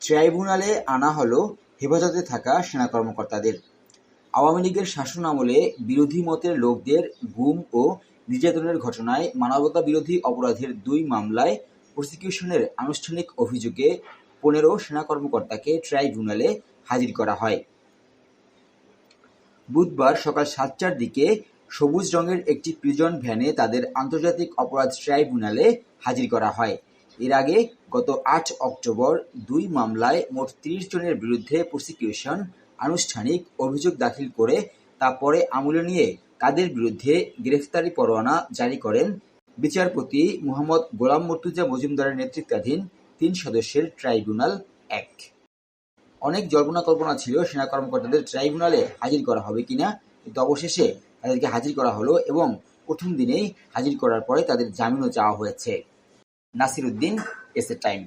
ট্রাইব্যুনালে আনা হলো হেফাজতে থাকা সেনা কর্মকর্তাদের। আওয়ামী লীগের শাসনামলে বিরোধী মতের লোকদের গুম ও নির্যাতনের ঘটনায় মানবতাবিরোধী অপরাধের ২ মামলায় প্রসিকিউশনের আনুষ্ঠানিক অভিযোগে ১৫ সেনা কর্মকর্তাকে ট্রাইব্যুনালে হাজির করা হয়। বুধবার সকাল ৭টার দিকে সবুজ রঙের একটি প্রিজন ভ্যানে তাদের আন্তর্জাতিক অপরাধ ট্রাইব্যুনালে হাজির করা হয়। এর আগে গত ৮ অক্টোবর ২ মামলায় মোট ৩০ জনের বিরুদ্ধে প্রসিকিউশন আনুষ্ঠানিক অভিযোগ দাখিল করে তা পরে আমলে নিয়ে তাদের বিরুদ্ধে গ্রেফতারি পরোয়ানা জারি করেন বিচারপতি মুহাম্মদ গোলাম মর্তুজা মজুমদারের নেতৃত্বাধীন ৩ সদস্যের ট্রাইব্যুনাল ১। অনেক জল্পনা-কল্পনা ছিল সেনা কর্মকর্তাদের ট্রাইব্যুনালে হাজির করা হবে কিনা, কিন্তু অবশেষে তাদেরকে হাজির করা হলো এবং প্রথম দিনেই হাজির করার পরে তাদের জামিনও চাওয়া হয়েছে। Nasir Uddin, SA time.